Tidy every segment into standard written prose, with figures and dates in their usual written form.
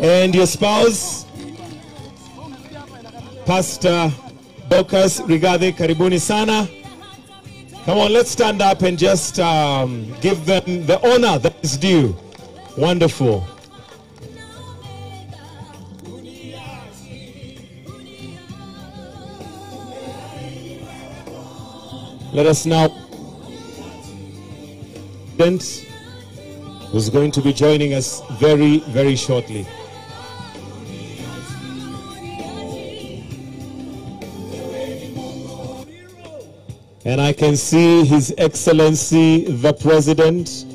And your spouse, Pastor Dorcas Rigathi, karibuni sana. Come on, let's stand up and just give them the honor that is due. Wonderful. Let us now, who's going to be joining us very, very shortly. And I can see His Excellency the President.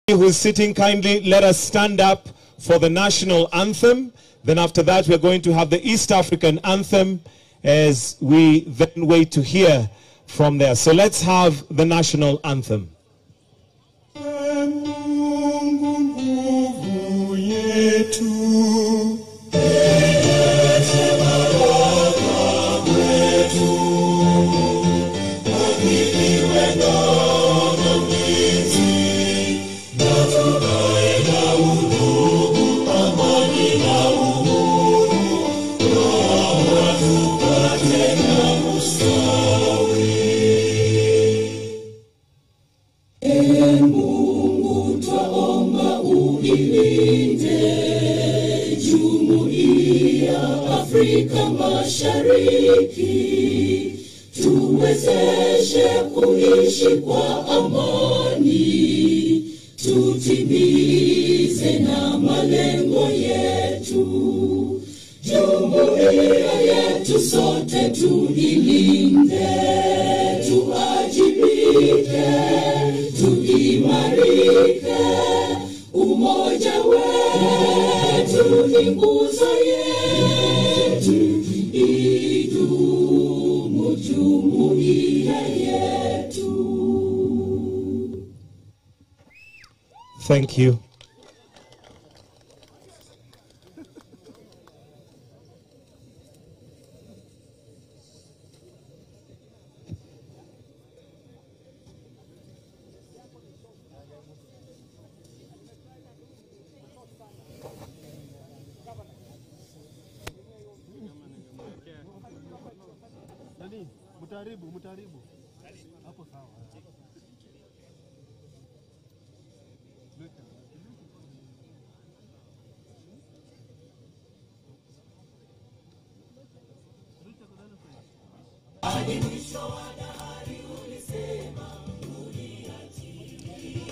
Who is sitting, kindly let us stand up for the national anthem. Then after that we're going to have the East African anthem as we then wait to hear from there. So let's have the national anthem. Afrika Mashariki, tuwezeshe kuishi kwa amani, tutimize na malengo yetu. Jumuiya yetu sote tuilinde, tuajibike, tuimarike, umoja wetu ni nguzo yetu, idumu jumuiya yetu. Thank you. Mutaribu. Hapo sawa.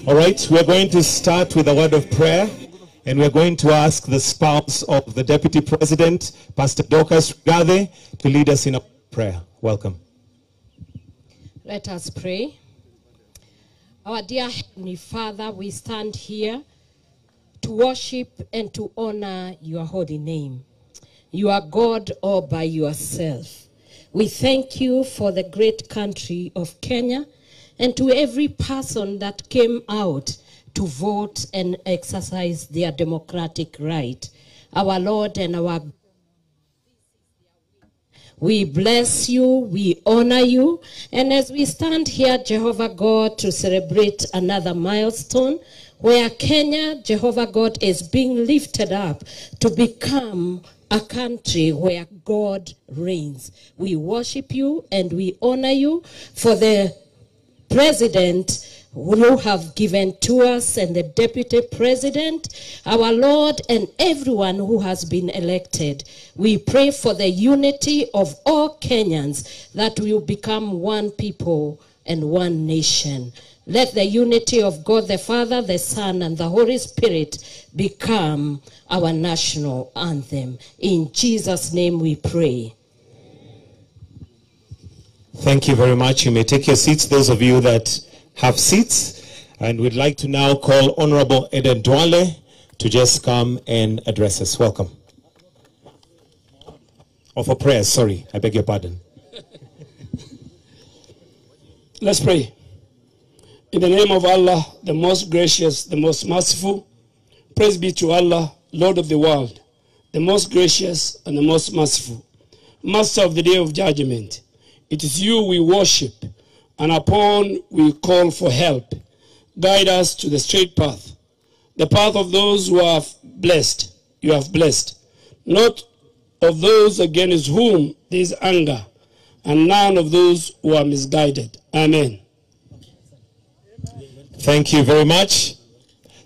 All right, we're going to start with a word of prayer, and we're going to ask the spouse of the Deputy President, Pastor Dorcas Rigathi, to lead us in a prayer. Welcome. Let us pray. Our dear Heavenly Father, we stand here to worship and to honor your holy name. You are God all by yourself. We thank you for the great country of Kenya and to every person that came out to vote and exercise their democratic right. Our Lord and our God, we bless you, we honor you, and as we stand here, Jehovah God, to celebrate another milestone where Kenya, Jehovah God, is being lifted up to become a country where God reigns. We worship you and we honor you for the president who have given to us and the deputy president, our Lord, and everyone who has been elected. We pray for the unity of all Kenyans, that we will become one people and one nation. Let the unity of God the Father, the Son, and the Holy Spirit become our national anthem. In Jesus' name we pray. Thank you very much. You may take your seats, those of you that have seats. And we'd like to now call Honorable Eden Dwale to just come and address us. Welcome. Oh, for prayers, sorry. I beg your pardon. Let's pray. In the name of Allah, the most gracious, the most merciful, praise be to Allah, Lord of the world, the most gracious and the most merciful, Master of the day of judgment. It is you we worship, and upon we call for help. Guide us to the straight path, the path of those who are blessed. You have blessed, not of those against whom there is anger, and none of those who are misguided. Amen. Thank you very much.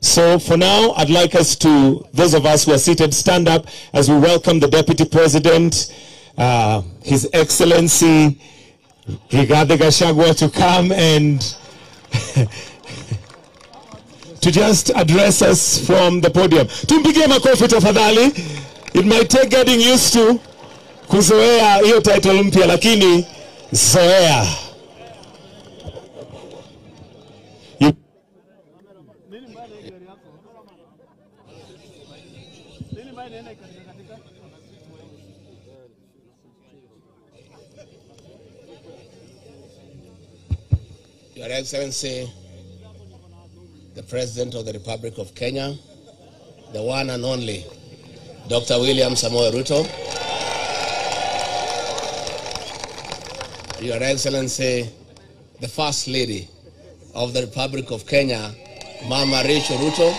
So for now, I'd like us to, those of us who are seated, stand up as we welcome the Deputy President, His Excellency Rigathi Gachagua, to come and to just address us from the podium. Tumpigie makofi tafadhali. It might take getting used to kuzoea hiyo title mpya, lakini zoea. Your Excellency, the President of the Republic of Kenya, the one and only, Dr. William Samoei Ruto. Your Excellency, the First Lady of the Republic of Kenya, Mama Rachel Ruto.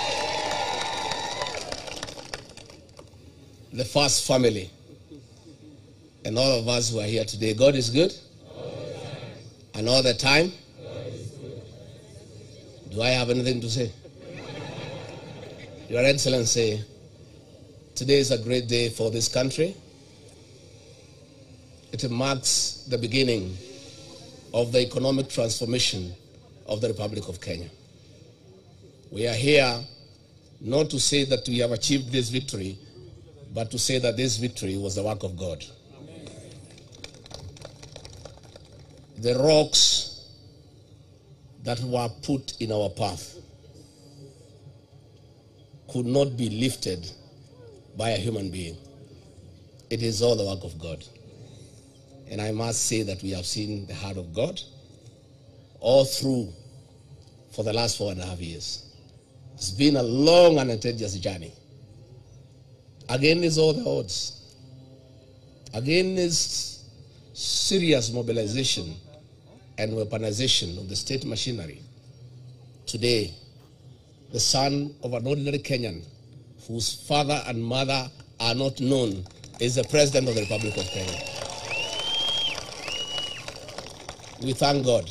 The first family, and all of us who are here today. God is good, and all the time. Do I have anything to say? Your Excellency, today is a great day for this country. It marks the beginning of the economic transformation of the Republic of Kenya. We are here not to say that we have achieved this victory, but to say that this victory was the work of God. The rocks that were put in our path could not be lifted by a human being. It is all the work of God. And I must say that we have seen the heart of God all through for the last 4.5 years. It's been a long and tedious journey. Against all the odds, against serious mobilization and weaponization of the state machinery. Today, the son of an ordinary Kenyan whose father and mother are not known is the President of the Republic of Kenya. We thank God.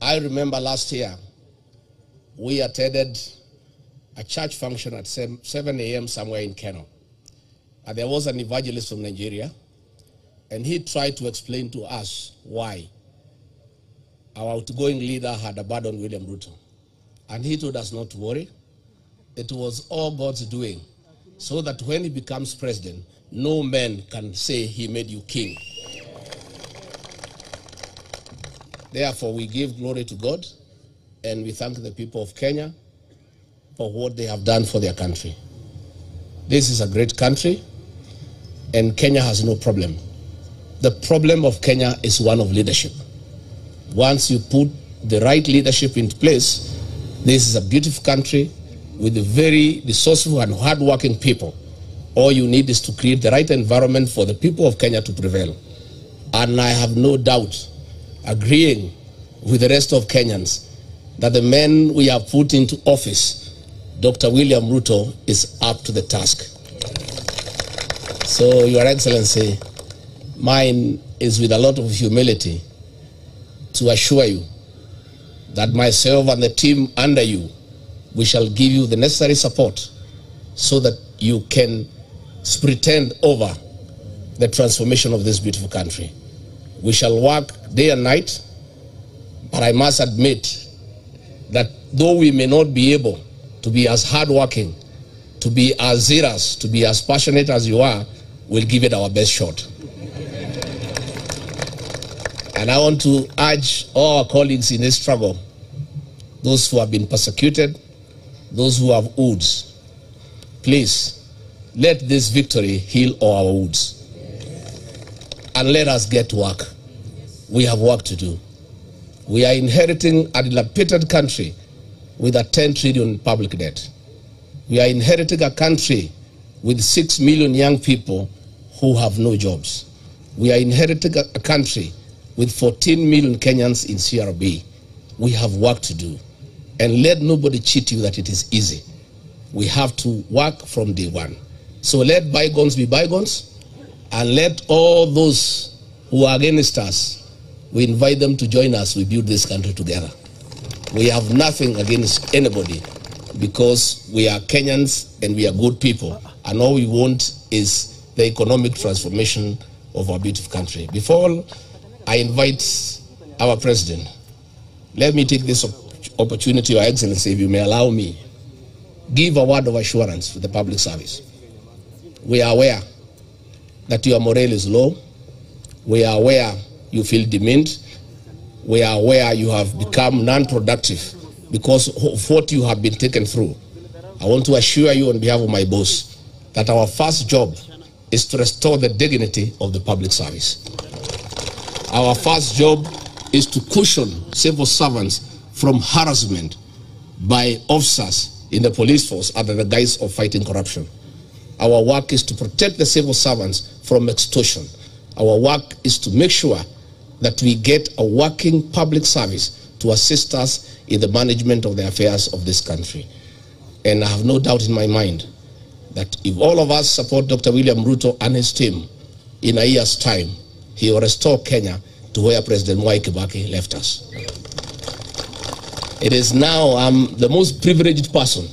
I remember last year, we attended a church function at 7 a.m. somewhere in Kenya. And there was an evangelist from Nigeria, and he tried to explain to us why our outgoing leader had abandoned William Ruto. And he told us not to worry. It was all God's doing, so that when he becomes president, no man can say he made you king. Therefore, we give glory to God, and we thank the people of Kenya for what they have done for their country. This is a great country, and Kenya has no problem. The problem of Kenya is one of leadership. Once you put the right leadership into place, this is a beautiful country with very resourceful and hardworking people. All you need is to create the right environment for the people of Kenya to prevail. And I have no doubt, agreeing with the rest of Kenyans, that the man we have put into office, Dr. William Ruto, is up to the task. So, Your Excellency, mine is with a lot of humility to assure you that myself and the team under you, we shall give you the necessary support so that you can pretend over the transformation of this beautiful country. We shall work day and night, but I must admit that though we may not be able to be as hardworking, to be as zealous, to be as passionate as you are, we'll give it our best shot. And I want to urge all our colleagues in this struggle, those who have been persecuted, those who have wounds, please let this victory heal all our wounds. And let us get to work. We have work to do. We are inheriting a dilapidated country with a 10 trillion public debt. We are inheriting a country with 6 million young people who have no jobs. We are inheriting a country with 14 million Kenyans in CRB. We have work to do. And let nobody cheat you that it is easy. We have to work from day one. So let bygones be bygones, and let all those who are against us, we invite them to join us. We build this country together. We have nothing against anybody because we are Kenyans and we are good people. And all we want is the economic transformation of our beautiful country. Before I invite our president, let me take this opportunity, Your Excellency, if you may allow me, give a word of assurance to the public service. We are aware that your morale is low. We are aware you feel demeaned. We are aware you have become non-productive because of what you have been taken through. I want to assure you on behalf of my boss that our first job is to restore the dignity of the public service. Our first job is to cushion civil servants from harassment by officers in the police force under the guise of fighting corruption. Our work is to protect the civil servants from extortion. Our work is to make sure that we get a working public service to assist us in the management of the affairs of this country. And I have no doubt in my mind that if all of us support Dr. William Ruto and his team, in a year's time, he will restore Kenya to where President Mwai Kibaki left us. It is now I'm the most privileged person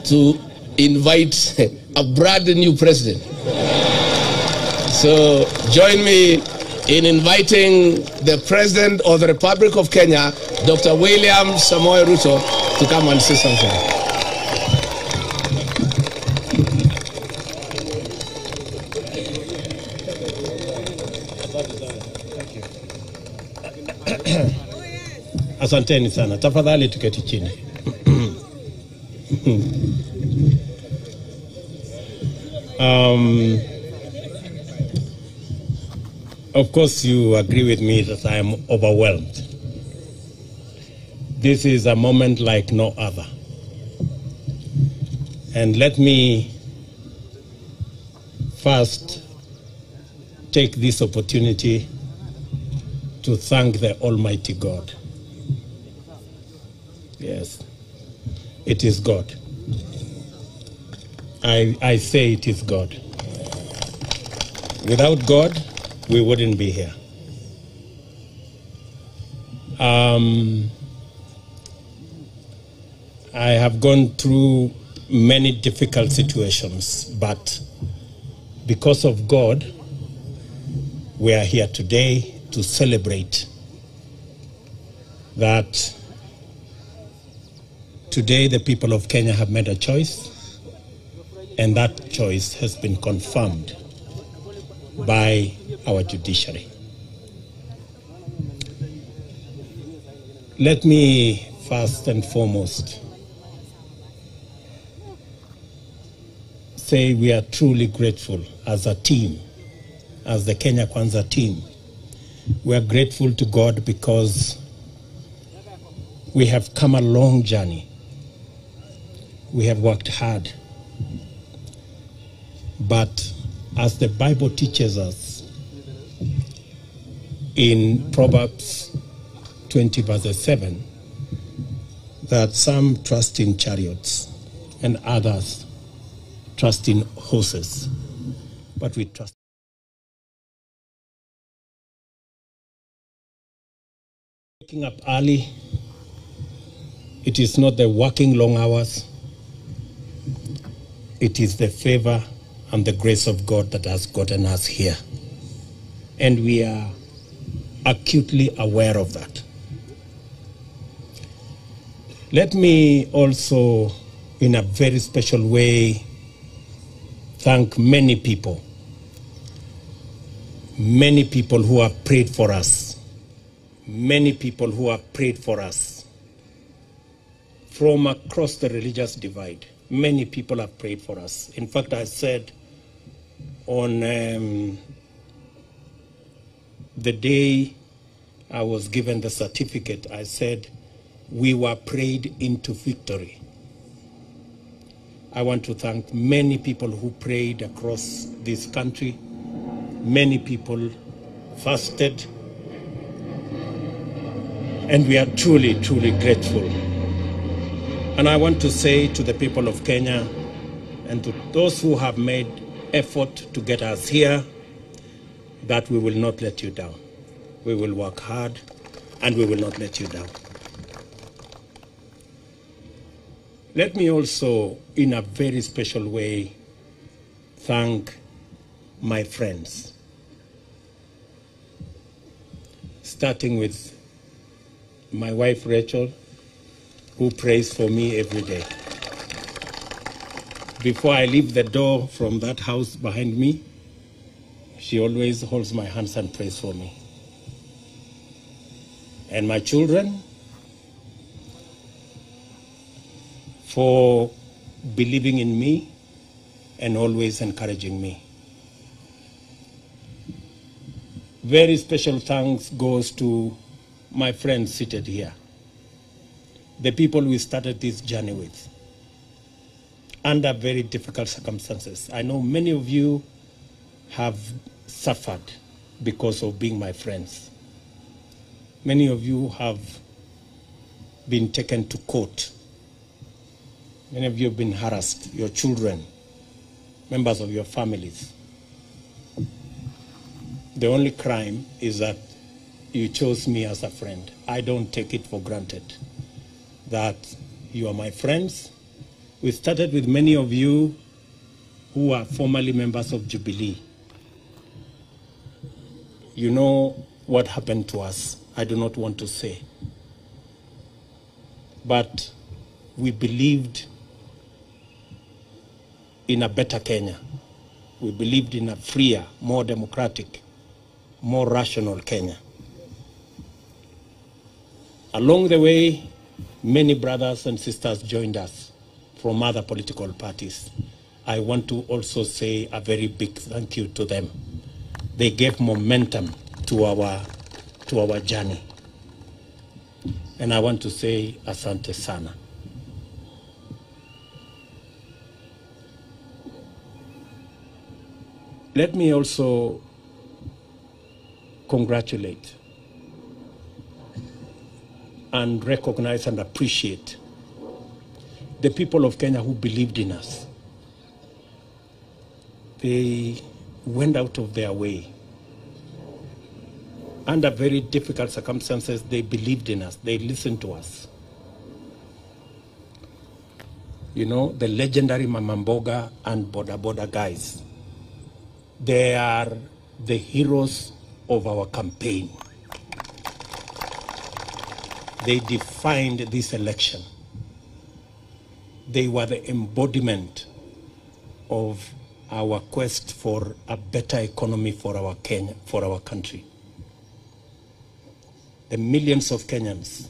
to invite a brand new president. So join me in inviting the President of the Republic of Kenya, Dr. William Samoei Ruto, to come and say something. Asanteni sana. Tafadhali tuketi chini. Of course, you agree with me that I am overwhelmed. This is a moment like no other. And let me first take this opportunity to thank the Almighty God. Yes, it is God. I say it is God. Without God, we wouldn't be here. I have gone through many difficult situations, but because of God, we are here today to celebrate that today the people of Kenya have made a choice, and that choice has been confirmed by our judiciary. Let me first and foremost say we are truly grateful as a team, as the Kenya Kwanza team. We are grateful to God because we have come a long journey. We have worked hard. But as the Bible teaches us in Proverbs 20 verse 7, that some trust in chariots and others trust in horses, but we trust. Waking up early, it is not the working long hours, it is the favor and the grace of God that has gotten us here. And we are acutely aware of that. Let me also, in a very special way, thank many people who have prayed for us, many people who have prayed for us from across the religious divide. Many people have prayed for us. In fact, I said on the day I was given the certificate, I said, we were prayed into victory. I want to thank many people who prayed across this country. Many people fasted. And we are truly, truly grateful. And I want to say to the people of Kenya and to those who have made effort to get us here, that we will not let you down. We will work hard and we will not let you down. Let me also, in a very special way, thank my friends, starting with my wife Rachel, who prays for me every day. Before I leave the door from that house behind me, she always holds my hands and prays for me. And my children, for believing in me and always encouraging me. Very special thanks goes to my friends seated here, the people we started this journey with, under very difficult circumstances. I know many of you have suffered because of being my friends. Many of you have been taken to court. Many of you have been harassed, your children, members of your families. The only crime is that you chose me as a friend. I don't take it for granted that you are my friends. We started with many of you who are formerly members of Jubilee. You know what happened to us. I do not want to say. But we believed in a better Kenya. We believed in a freer, more democratic, more rational Kenya. Along the way, many brothers and sisters joined us from other political parties. I want to also say a very big thank you to them. They gave momentum to our journey. And I want to say asante sana. Let me also congratulate and recognize and appreciate the people of Kenya who believed in us. They went out of their way. Under very difficult circumstances, they believed in us. They listened to us. You know, the legendary Mama Mboga and Boda Boda guys, they are the heroes of our campaign. They defined this election. They were the embodiment of our quest for a better economy for our Kenya, for our country. The millions of Kenyans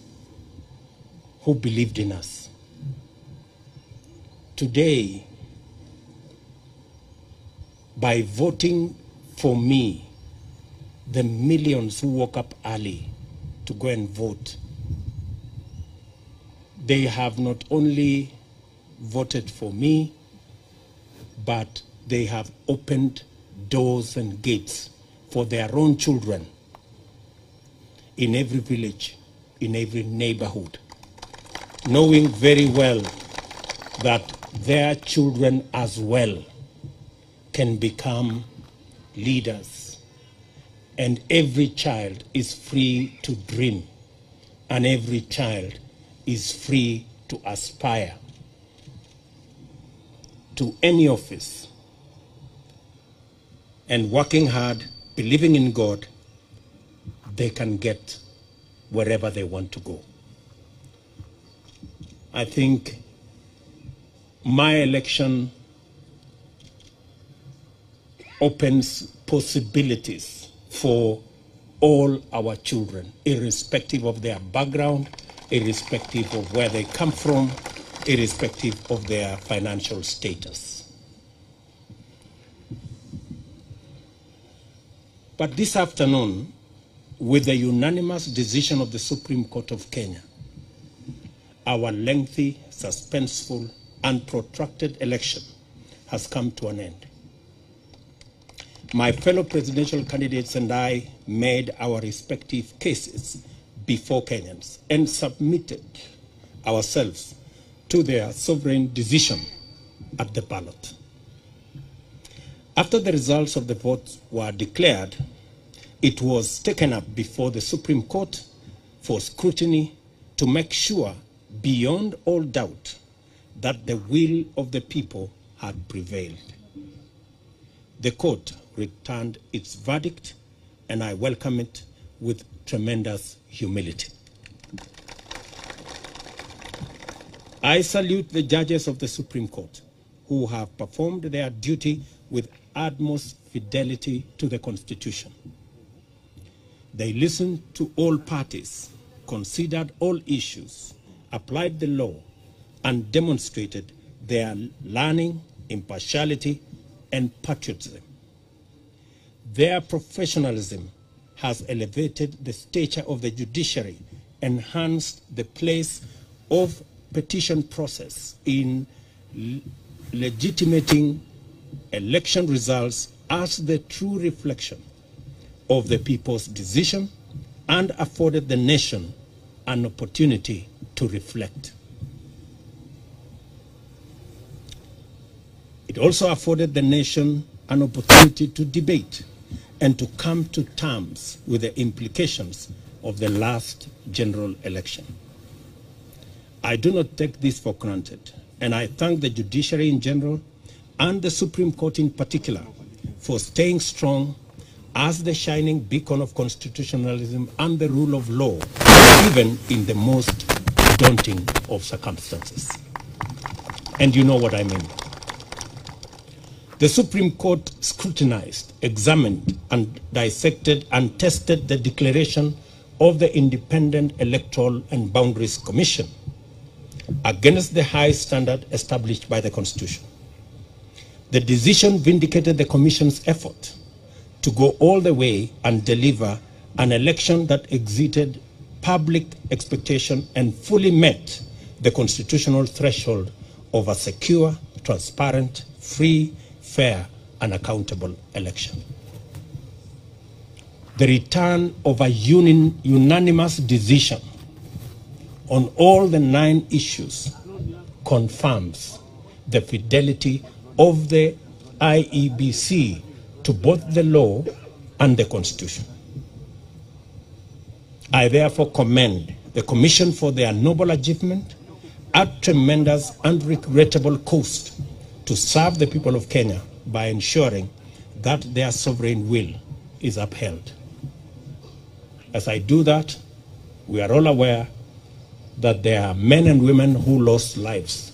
who believed in us. Today, by voting for me, the millions who woke up early to go and vote, they have not only voted for me, but they have opened doors and gates for their own children in every village, in every neighborhood, knowing very well that their children as well can become leaders, and every child is free to dream, and every child is free to aspire to any office, and working hard, believing in God, they can get wherever they want to go. I think my election opens possibilities for all our children, irrespective of their background, irrespective of where they come from, irrespective of their financial status. But this afternoon, with the unanimous decision of the Supreme Court of Kenya, our lengthy, suspenseful, and protracted election has come to an end. My fellow presidential candidates and I made our respective cases before Kenyans and submitted ourselves to their sovereign decision at the ballot. After the results of the vote were declared, it was taken up before the Supreme Court for scrutiny to make sure, beyond all doubt, that the will of the people had prevailed. The court returned its verdict, and I welcome it with tremendous humility. I salute the judges of the Supreme Court who have performed their duty with utmost fidelity to the Constitution. They listened to all parties, considered all issues, applied the law, and demonstrated their learning, impartiality, and patriotism. Their professionalism has elevated the stature of the judiciary, enhanced the place of petition process in legitimating election results as the true reflection of the people's decision, and afforded the nation an opportunity to reflect. It also afforded the nation an opportunity to debate and to come to terms with the implications of the last general election. I do not take this for granted, and I thank the judiciary in general and the Supreme Court in particular for staying strong as the shining beacon of constitutionalism and the rule of law, even in the most daunting of circumstances. And you know what I mean. The Supreme Court scrutinized, examined, and dissected and tested the declaration of the Independent Electoral and Boundaries Commission against the high standard established by the Constitution. The decision vindicated the Commission's effort to go all the way and deliver an election that exceeded public expectation and fully met the constitutional threshold of a secure, transparent, free, fair, and accountable election. The return of a unanimous decision on all the 9 issues confirms the fidelity of the IEBC to both the law and the Constitution. I therefore commend the Commission for their noble achievement at tremendous and regrettable cost to serve the people of Kenya by ensuring that their sovereign will is upheld. As I do that, we are all aware that there are men and women who lost lives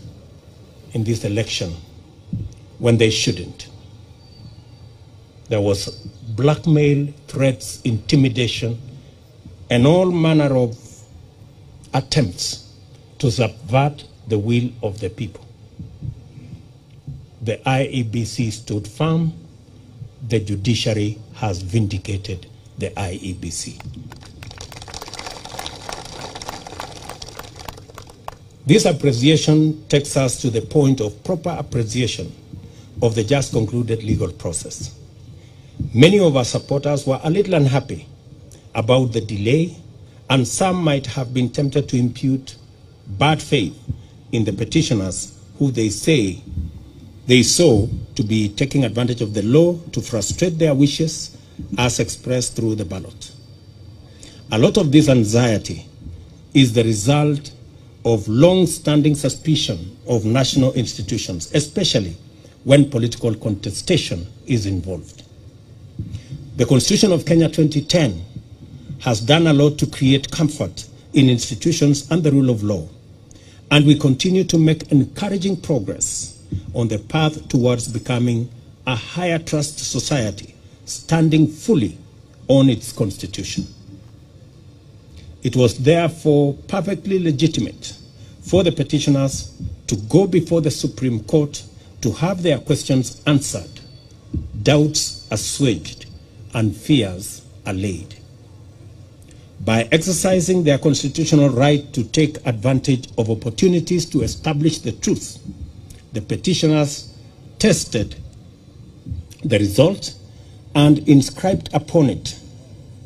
in this election when they shouldn't. There was blackmail, threats, intimidation, and all manner of attempts to subvert the will of the people. The IEBC stood firm. The judiciary has vindicated the IEBC. This appreciation takes us to the point of proper appreciation of the just concluded legal process. Many of our supporters were a little unhappy about the delay, and some might have been tempted to impute bad faith in the petitioners who they say They saw to be taking advantage of the law to frustrate their wishes as expressed through the ballot. A lot of this anxiety is the result of long-standing suspicion of national institutions, especially when political contestation is involved. The Constitution of Kenya 2010 has done a lot to create comfort in institutions and the rule of law, and we continue to make encouraging progress on the path towards becoming a higher trust society, standing fully on its constitution. It was therefore perfectly legitimate for the petitioners to go before the Supreme Court to have their questions answered, doubts assuaged, and fears allayed. By exercising their constitutional right to take advantage of opportunities to establish the truth, the petitioners tested the result and inscribed upon it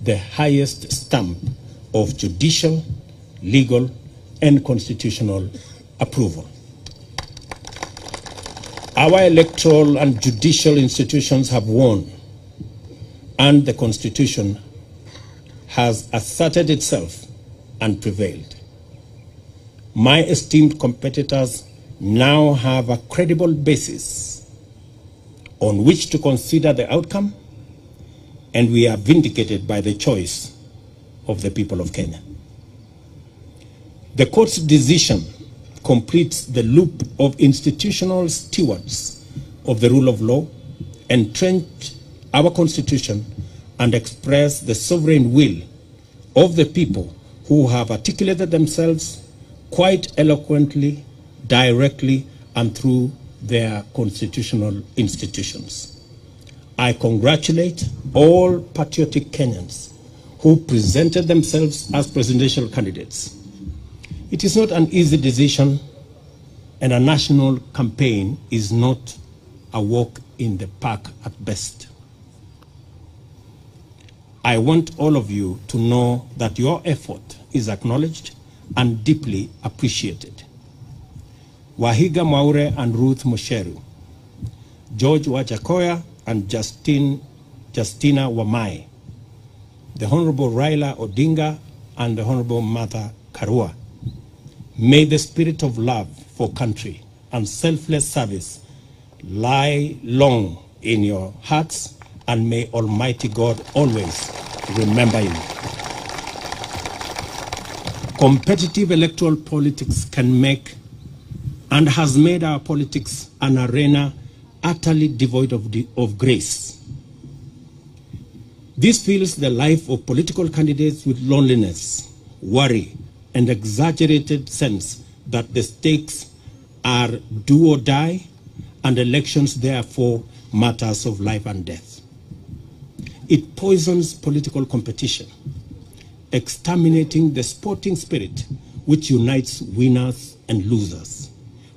the highest stamp of judicial, legal, and constitutional approval. Our electoral and judicial institutions have won, and the Constitution has asserted itself and prevailed. My esteemed competitors now have a credible basis on which to consider the outcome, and we are vindicated by the choice of the people of Kenya. The court's decision completes the loop of institutional stewards of the rule of law, entrench our Constitution, and express the sovereign will of the people who have articulated themselves quite eloquently, directly, and through their constitutional institutions. I congratulate all patriotic Kenyans who presented themselves as presidential candidates. It is not an easy decision, and a national campaign is not a walk in the park at best. I want all of you to know that your effort is acknowledged and deeply appreciated. Wahiga Mwaure and Ruth Musheru, George Wajakoya and Justina Wamai, the Honorable Raila Odinga and the Honorable Martha Karua. May the spirit of love for country and selfless service lie long in your hearts, and may Almighty God always remember you. Competitive electoral politics can make and has made our politics an arena utterly devoid of grace. This fills the life of political candidates with loneliness, worry, and exaggerated sense that the stakes are do or die, and elections therefore matters of life and death. It poisons political competition, exterminating the sporting spirit which unites winners and losers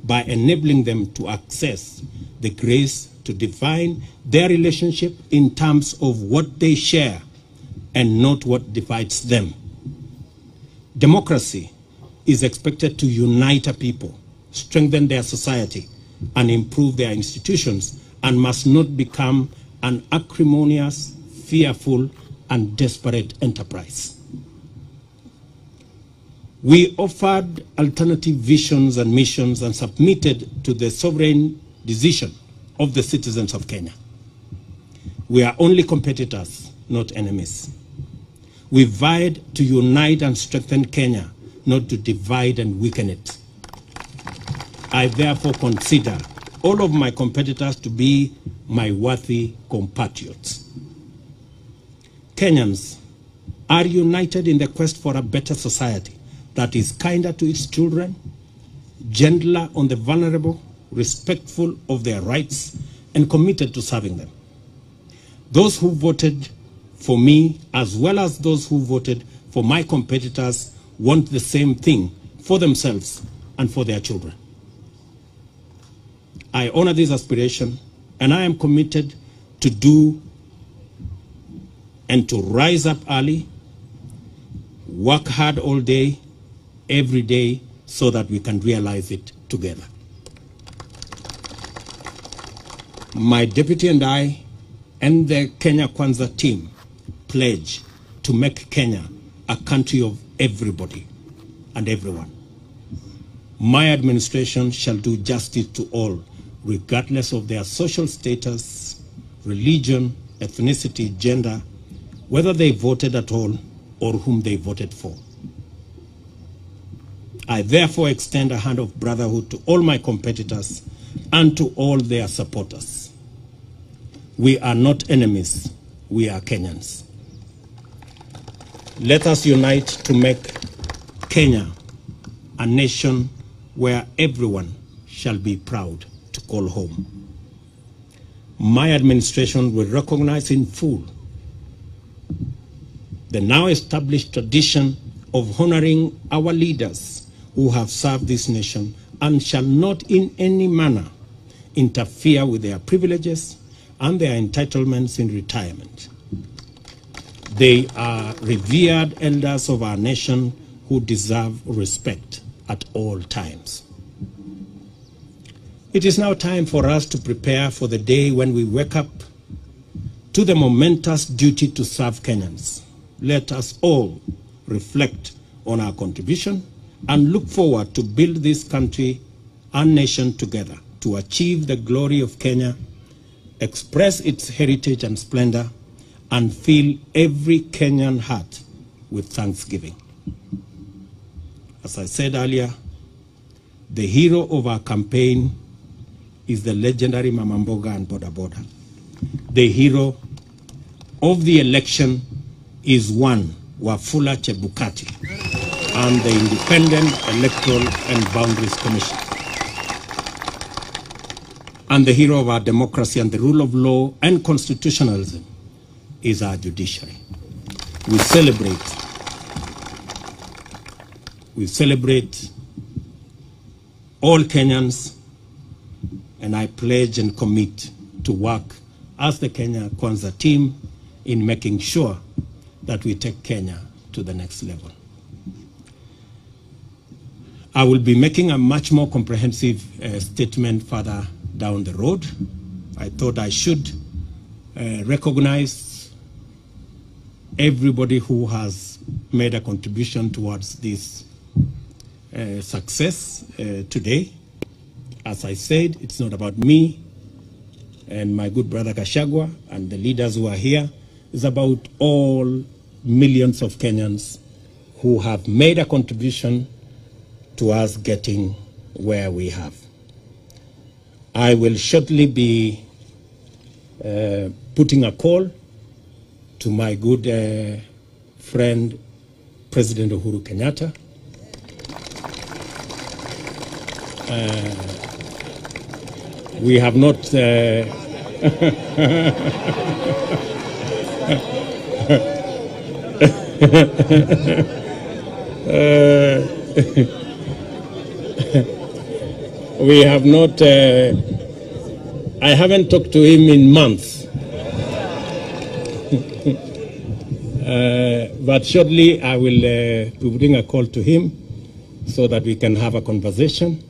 by enabling them to access the grace to define their relationship in terms of what they share and not what divides them. Democracy is expected to unite a people, strengthen their society, and improve their institutions, and must not become an acrimonious, fearful, and desperate enterprise. We offered alternative visions and missions and submitted to the sovereign decision of the citizens of Kenya. We are only competitors, not enemies. We vied to unite and strengthen Kenya, not to divide and weaken it. I therefore consider all of my competitors to be my worthy compatriots. Kenyans are united in the quest for a better society that is kinder to its children, gentler on the vulnerable, respectful of their rights, and committed to serving them. Those who voted for me, as well as those who voted for my competitors, want the same thing for themselves and for their children. I honor this aspiration, and I am committed to do and to rise up early, work hard all day, every day, so that we can realize it together. my deputy and I and the Kenya Kwanza team pledge to make Kenya a country of everybody and everyone. My administration shall do justice to all, regardless of their social status, religion, ethnicity, gender, whether they voted at all or whom they voted for. I therefore extend a hand of brotherhood to all my competitors and to all their supporters. We are not enemies, we are Kenyans. Let us unite to make Kenya a nation where everyone shall be proud to call home. My administration will recognize in full the now established tradition of honoring our leaders who have served this nation and shall not in any manner interfere with their privileges and their entitlements in retirement. They are revered elders of our nation who deserve respect at all times. It is now time for us to prepare for the day when we wake up to the momentous duty to serve Kenyans. Let us all reflect on our contribution and look forward to build this country and nation together to achieve the glory of Kenya, express its heritage and splendor, and fill every Kenyan heart with thanksgiving. As I said earlier, the hero of our campaign is the legendary Mama Mboga and Boda Boda. The hero of the election is one Wafula Chebukati and the Independent Electoral and Boundaries Commission. And the hero of our democracy and the rule of law and constitutionalism is our judiciary. We celebrate all Kenyans, and I pledge and commit to work as the Kenya Kwanza team in making sure that we take Kenya to the next level. I will be making a much more comprehensive statement further down the road. I thought I should recognize everybody who has made a contribution towards this success today. As I said, it's not about me and my good brother Gachagua and the leaders who are here. It's about all millions of Kenyans who have made a contribution to us getting where we have. I will shortly be putting a call to my good friend, President Uhuru Kenyatta. We have not we have not I haven't talked to him in months. But shortly I will be putting a call to him so that we can have a conversation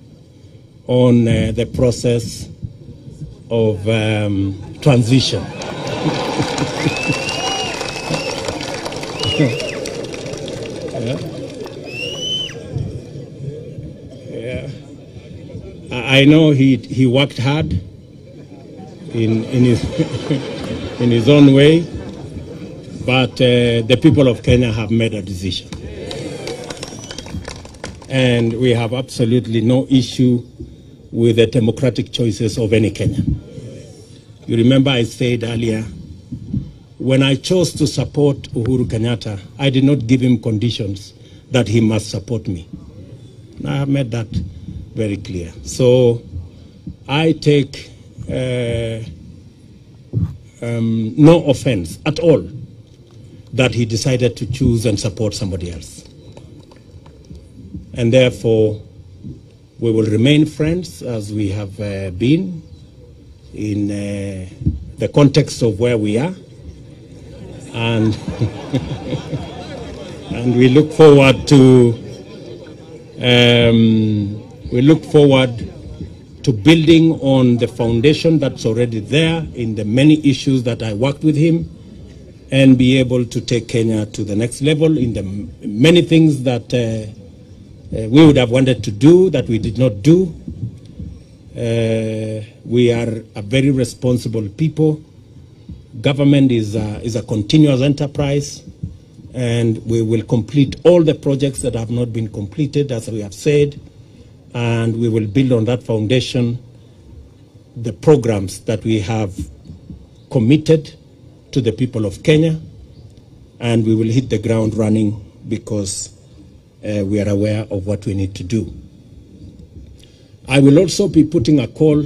on the process of transition. Yeah. I know he worked hard in his in his own way, but the people of Kenya have made a decision, and we have absolutely no issue with the democratic choices of any Kenyan. You remember I said earlier, when I chose to support Uhuru Kenyatta, I did not give him conditions that he must support me. I have made that very clear. So I take no offense at all that he decided to choose and support somebody else. And therefore, we will remain friends as we have been in the context of where we are. And, and we look forward to building on the foundation that's already there in the many issues that I worked with him, and be able to take Kenya to the next level in the many things that we would have wanted to do that we did not do. We are a very responsible people. Government is a continuous enterprise, and we will complete all the projects that have not been completed, as we have said, and we will build on that foundation the programs that we have committed to the people of Kenya, and we will hit the ground running because we are aware of what we need to do. I will also be putting a call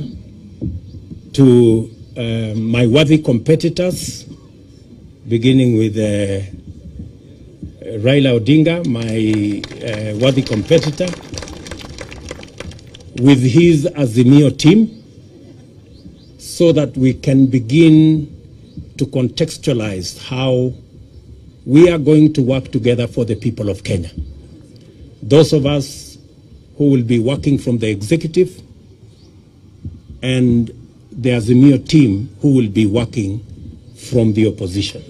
to my worthy competitors, beginning with Raila Odinga, my worthy competitor, with his Azimio team, so that we can begin to contextualize how we are going to work together for the people of Kenya. Those of us who will be working from the executive, and the Azimio team who will be working from the opposition.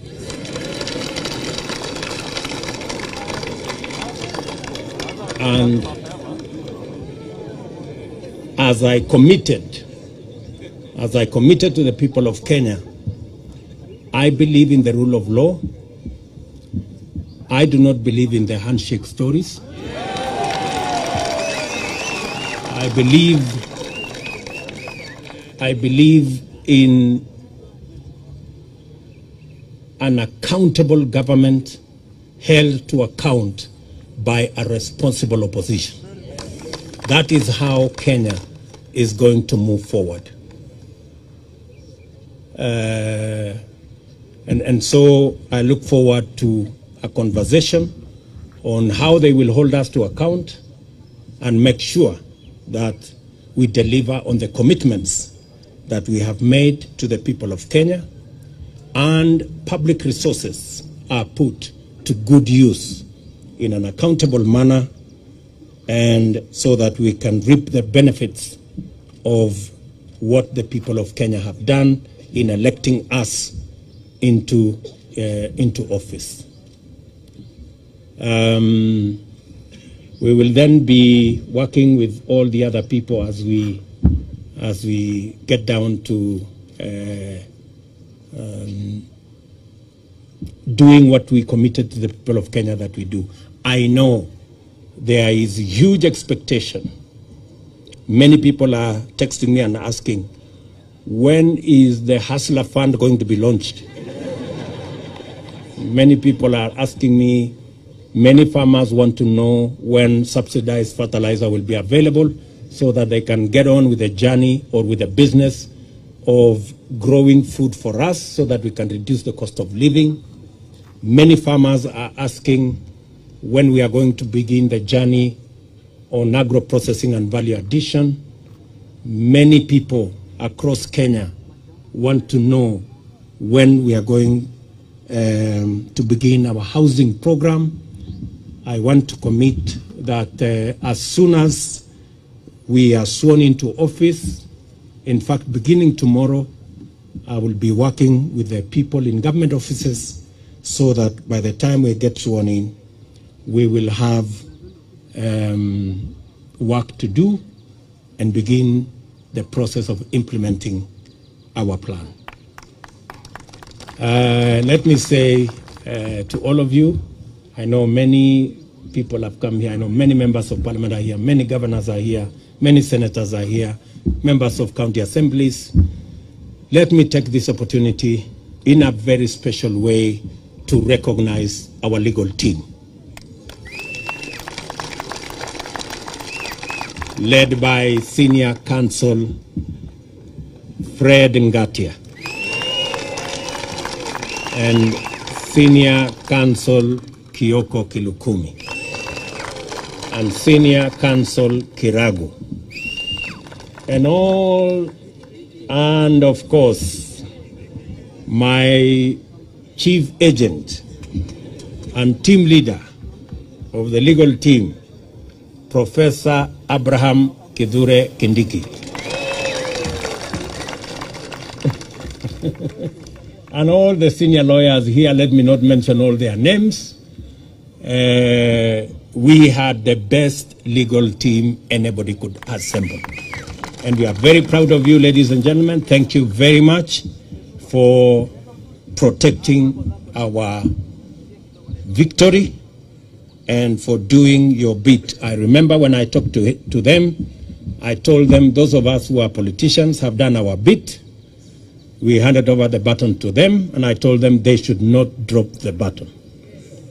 And as I committed to the people of Kenya, I believe in the rule of law. I do not believe in the handshake stories. I believe in an accountable government held to account by a responsible opposition. That is how Kenya is going to move forward. And so I look forward to a conversation on how they will hold us to account and make sure that we deliver on the commitments that we have made to the people of Kenya, and public resources are put to good use in an accountable manner, and so that we can reap the benefits of what the people of Kenya have done in electing us into office. We will then be working with all the other people as we get down to doing what we committed to the people of Kenya that we do. I know there is huge expectation. Many people are texting me and asking, when is the Hustler Fund going to be launched? Many people are asking me, many farmers want to know when subsidized fertilizer will be available so that they can get on with the journey or with the business of growing food for us so that we can reduce the cost of living. Many farmers are asking when we are going to begin the journey on agro-processing and value addition. Many people across Kenya want to know when we are going to begin our housing program. I want to commit that as soon as we are sworn into office, in fact, beginning tomorrow, I will be working with the people in government offices so that by the time we get sworn in, we will have work to do and begin the process of implementing our plan. Let me say to all of you, I know many people have come here. I know many members of parliament are here, many governors are here, many senators are here, members of county assemblies. Let me take this opportunity in a very special way to recognize our legal team, led by Senior Counsel Fred Ngatia and Senior Counsel Kioko Kilukumi and Senior Counsel Kiragu, and of course my chief agent and team leader of the legal team, Professor Abraham Kidhure Kindiki. and all the senior lawyers here, let me not mention all their names. We had the best legal team anybody could assemble. And we are very proud of you, ladies and gentlemen. Thank you very much for protecting our victory and for doing your bit. I remember when I talked to them, I told them those of us who are politicians have done our bit. We handed over the baton to them, and I told them they should not drop the baton.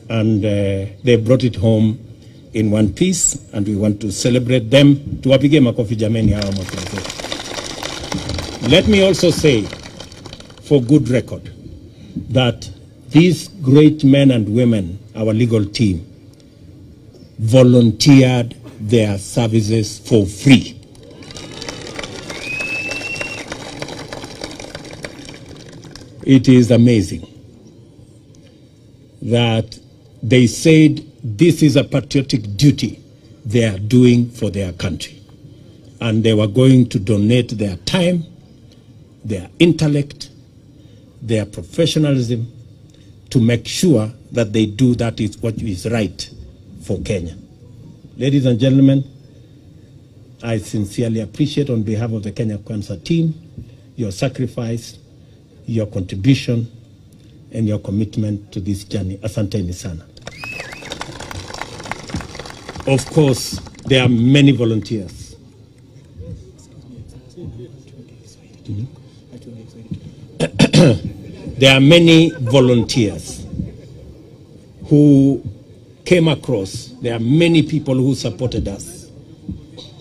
And they brought it home in one piece, and we want to celebrate them. Tuwapige makofi jameni hawa moto. Let me also say, for good record, that these great men and women, our legal team, volunteered their services for free. It is amazing that they said this is a patriotic duty they are doing for their country. And they were going to donate their time, their intellect, their professionalism to make sure that they do that is what is right for Kenya. Ladies and gentlemen, I sincerely appreciate on behalf of the Kenya Kwanza team your sacrifice, your contribution, and your commitment to this journey. Asanteni sana. Of course, there are many volunteers. There are many volunteers who came across. There are many people who supported us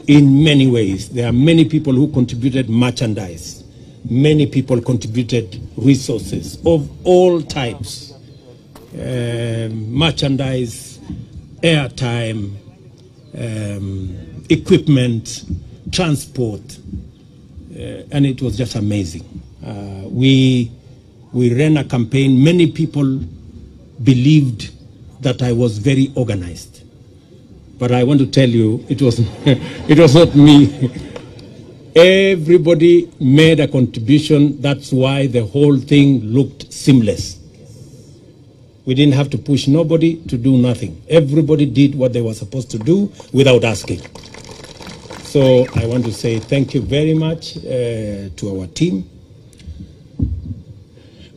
in many ways. There are many people who contributed merchandise. Many people contributed resources of all types. Merchandise, airtime, equipment, transport, and it was just amazing. We ran a campaign. Many people believed that I was very organized, but I want to tell you, it was it was not me. Everybody made a contribution. That's why the whole thing looked seamless. We didn't have to push nobody to do nothing. Everybody did what they were supposed to do without asking. So I want to say thank you very much to our team.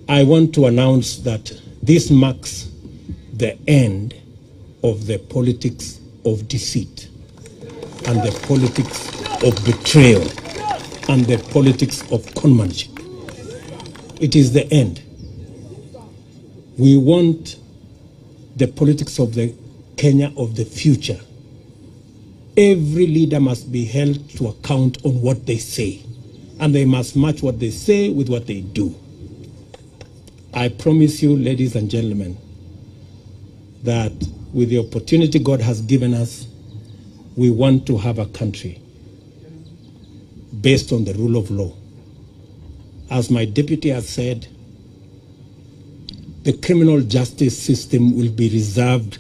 I want to announce that this marks the end of the politics of deceit and the politics of betrayal and the politics of conmanship. It is the end. We want the politics of the Kenya of the future. Every leader must be held to account on what they say, and they must match what they say with what they do. I promise you, ladies and gentlemen, that with the opportunity God has given us, we want to have a country based on the rule of law. As my deputy has said, the criminal justice system will be reserved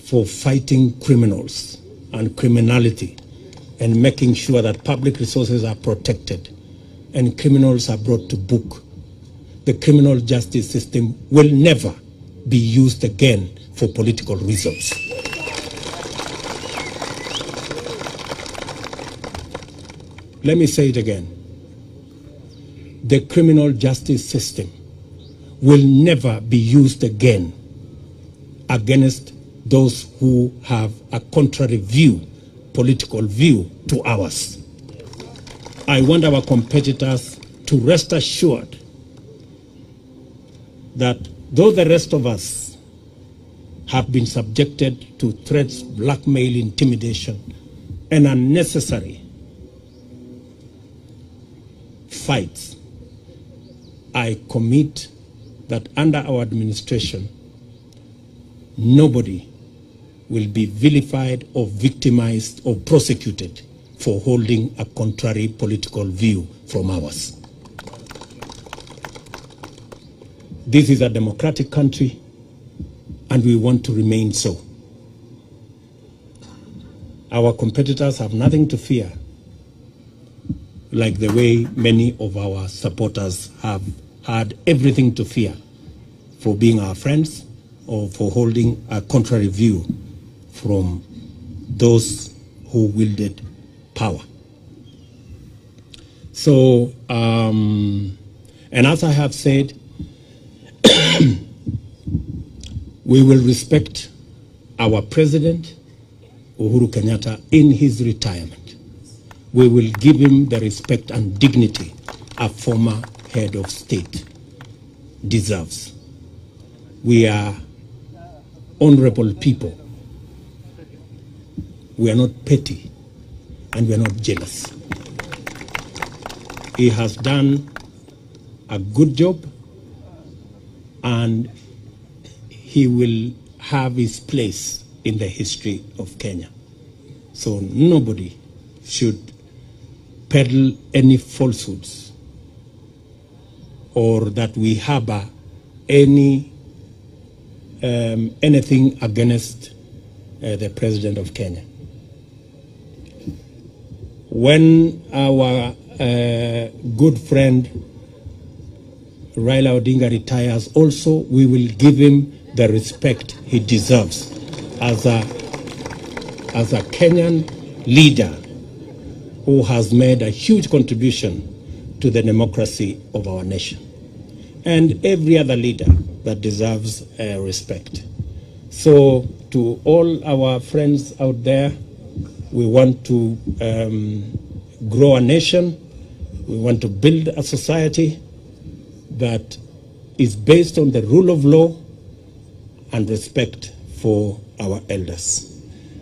for fighting criminals and criminality and making sure that public resources are protected and criminals are brought to book. The criminal justice system will never be used again for political reasons. Let me say it again. The criminal justice system will never be used again against those who have a contrary view, political view to ours. I want our competitors to rest assured that though the rest of us have been subjected to threats, blackmail, intimidation, and unnecessary fights, I commit that under our administration, nobody will be vilified or victimized or prosecuted for holding a contrary political view from ours. This is a democratic country, and we want to remain so. Our competitors have nothing to fear, like the way many of our supporters have had everything to fear for being our friends or for holding a contrary view from those who wielded power. So, and as I have said, we will respect our President, Uhuru Kenyatta, in his retirement. We will give him the respect and dignity a former head of state deserves. We are honorable people. We are not petty, and we are not jealous. He has done a good job, and he will have his place in the history of Kenya. So nobody should peddle any falsehoods or that we harbor anything against the President of Kenya. When our good friend Raila Odinga retires also, we will give him the respect he deserves as a Kenyan leader who has made a huge contribution to the democracy of our nation, and every other leader that deserves respect. So to all our friends out there, we want to grow a nation. We want to build a society that is based on the rule of law and respect for our elders.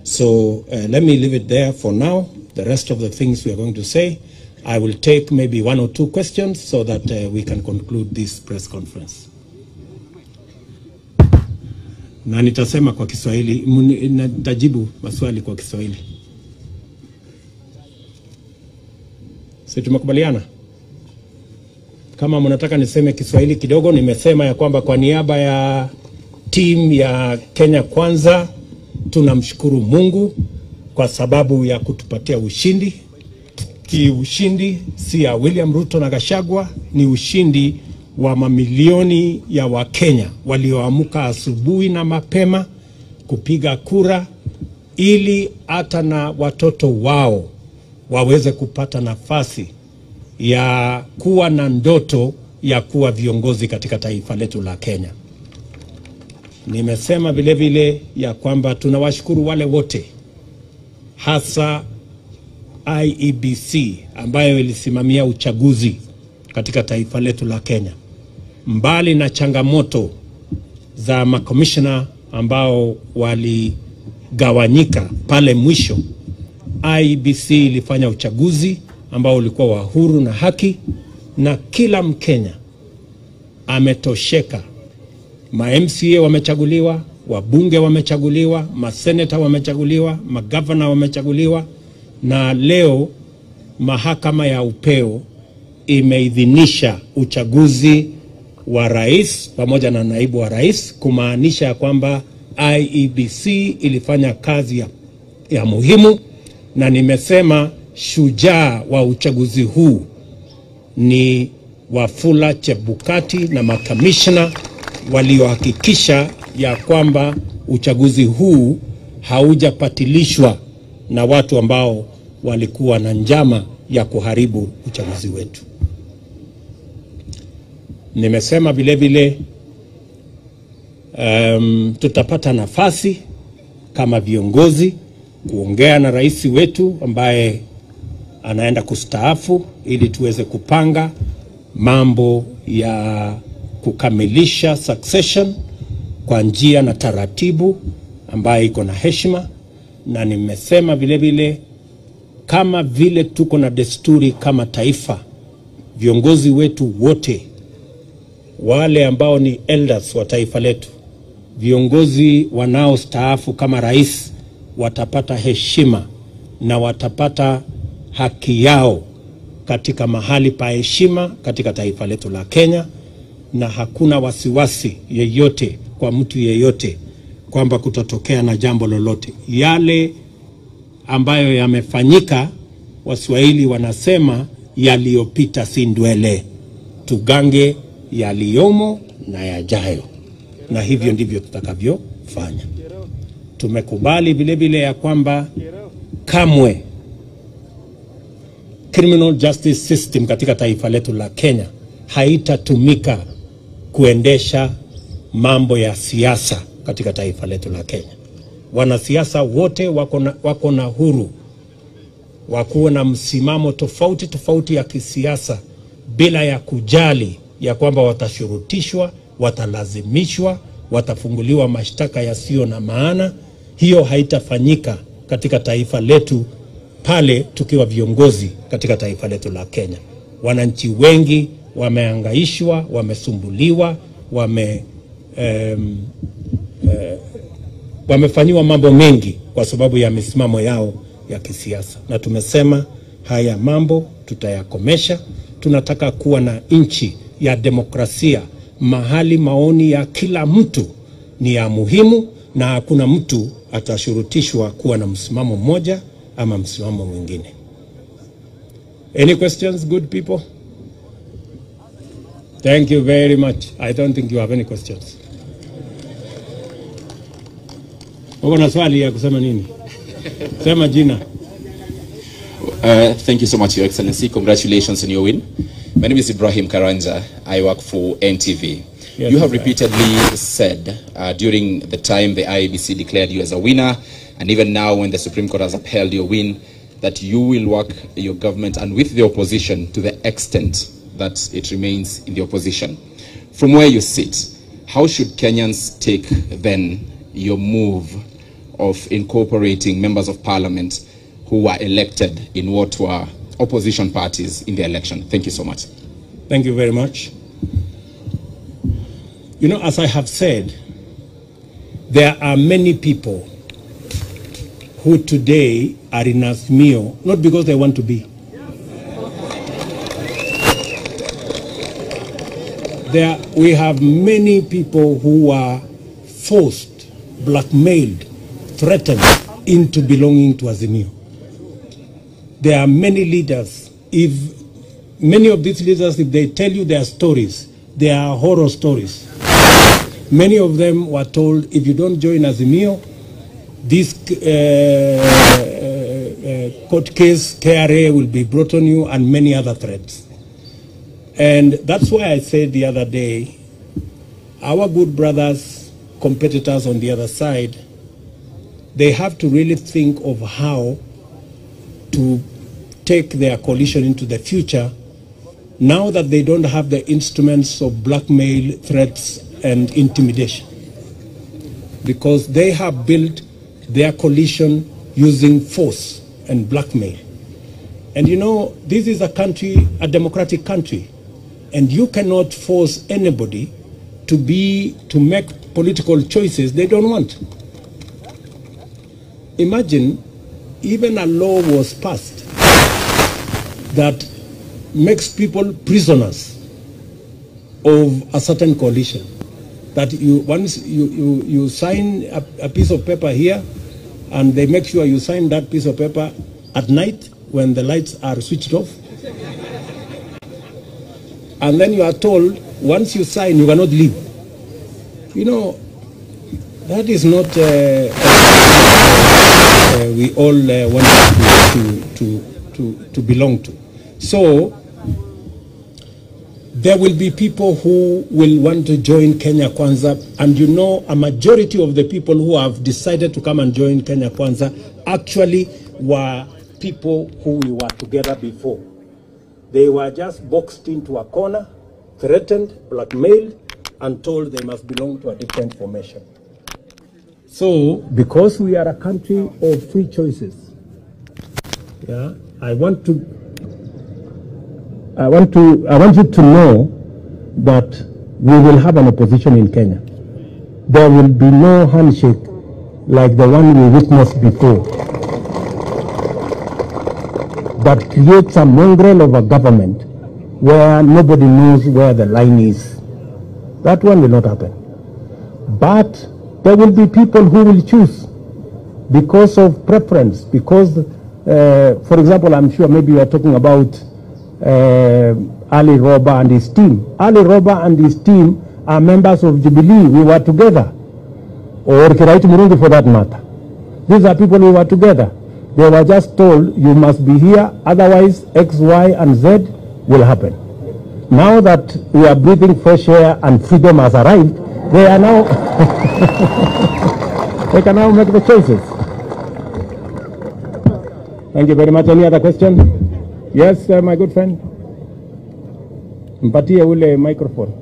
So let me leave it there for now. The rest of the things we are going to say, I will take maybe 1 or 2 questions so that we can conclude this press conference. Na nitasema kwa Kiswahili, nitajibu maswali kwa Kiswahili. Sisi tumekubaliana? Kama mnataka niseme Kiswahili kidogo, nimesema ya kwamba kwa niaba ya team ya Kenya Kwanza tunamshukuru Mungu kwa sababu ya kutupatia ushindi. Hii ushindi si ya William Ruto na Gachagua, ni ushindi wa mamilioni ya Wakenya walioamka asubuhi na mapema kupiga kura ili hata na watoto wao waweze kupata nafasi ya kuwa na ndoto ya kuwa viongozi katika taifa letu la Kenya. Nimesema vile vile ya kwamba tunawashukuru wale wote, hasa IEBC ambayo ilisimamia uchaguzi katika taifa letu la Kenya. Mbali na changamoto za makomishona ambao waligawanyika pale mwisho, IEBC ilifanya uchaguzi ambao ulikuwa wa huru na haki, na kila Mkenya ametosheka. Ma-MCA wamechaguliwa, wabunge wamechaguliwa, maseneta wamechaguliwa, magavana wamechaguliwa, na leo mahakama ya upeo imeidhinisha uchaguzi wa rais pamoja na naibu wa rais, kumaanisha kwamba IEBC ilifanya kazi ya muhimu. Na nimesema shujaa wa uchaguzi huu ni Wafula Chebukati na makamishna waliohakikisha ya kwamba uchaguzi huu haujapatilishwa na watu ambao walikuwa na njama ya kuharibu uchaguzi wetu. Nimesema vile vile tutapata nafasi kama viongozi kuongea na rais wetu ambaye anaenda kustaafu ili tuweze kupanga mambo ya kukamilisha succession kwa njia na taratibu ambaye iko na heshima. Na nimesema vile vile kama vile tuko na desturi kama taifa, viongozi wetu wote wale ambao ni elders wa taifa letu, viongozi wanaostaafu kama rais, watapata heshima na watapata haki yao katika mahali pa heshima katika taifa letu la Kenya, na hakuna wasiwasi yeyote kwa mtu yeyote kwamba kutatokea na jambo lolote. Yale ambayo yamefanyika, Waswahili wanasema yaliyopita si ndwele. Tugange yaliyomo na yajayo, na hivyo ndivyo tutakavyofanya. Tumekubali vile vile ya kwamba kamwe criminal justice system katika taifa letu la Kenya haitatumika kuendesha mambo ya siasa katika taifa letu la Kenya. Wanasiasa wote wako na huru wa kuwa na msimamo tofauti ya kisiasa bila ya kujali ya kwamba watashurutishwa, watalazimishwa, watafunguliwa mashtaka yasiyo na maana. Hiyo haitafanyika katika taifa letu pale tukiwa viongozi katika taifa letu la Kenya. Wananchi wengi wameangaishwa, wamesumbuliwa, wamefanyiwa mambo mengi kwa sababu ya misimamo yao ya kisiasa. Na tumesema haya mambo tutayakomesha. Tunataka kuwa na nchi ya demokrasia, mahali maoni ya kila mtu ni ya muhimu na hakuna mtu atashurutishwa kuwa na msimamo mmoja ama msimamo mwingine. Any questions, good people? Thank you very much. I don't think you have any questions. Uko na swali ya kusema nini? Sema jina. Thank you so much, Your Excellency. Congratulations on your win. My name is Ibrahim Karanja. I work for NTV. Yes, you have repeatedly said during the time the IEBC declared you as a winner, and even now when the Supreme Court has upheld your win, that you will work your government and with the opposition to the extent that it remains in the opposition. From where you sit, how should Kenyans take then your move of incorporating members of parliament who were elected in what were opposition parties in the election? Thank you so much. Thank you very much. You know, as I have said, there are many people who today are in Azimio, not because they want to be. We have many people who are forced, blackmailed, threatened into belonging to Azimio. There are many leaders. If many of these leaders, if they tell you their stories, they are horror stories. Many of them were told, if you don't join Azimio, this court case, KRA will be brought on you, and many other threats. And that's why I said the other day, our good brothers, competitors on the other side, they have to really think of how to take their coalition into the future now that they don't have the instruments of blackmail, threats, and intimidation. Because they have built their coalition using force and blackmail. And you know, this is a country, a democratic country, and you cannot force anybody to make political choices they don't want. Imagine even a law was passed that makes people prisoners of a certain coalition. That once you sign a piece of paper here, and they make sure you sign that piece of paper at night when the lights are switched off. And then you are told, once you sign, you cannot leave. You know, that is not we all want to belong to. So there will be people who will want to join Kenya Kwanza, and you know, a majority of the people who have decided to come and join Kenya Kwanza actually were people who we were together before. They were just boxed into a corner, threatened, blackmailed, and told they must belong to a different formation. So, because we are a country of free choices, yeah, I want you to know that we will have an opposition in Kenya. There will be no handshake like the one we witnessed before that creates a mongrel of a government where nobody knows where the line is. That one will not happen. But there will be people who will choose because of preference, because, for example, I'm sure maybe you are talking about Ali Roba and his team. Ali Roba and his team are members of Jubilee. We were together. Or Kiraiti Murundi for that matter. These are people who were together. They were just told, you must be here, otherwise X, Y, and Z will happen. Now that we are breathing fresh air and freedom has arrived, they are now, they can now make the choices. Thank you very much. Any other question? Yes, my good friend. Mpatie ule microphone.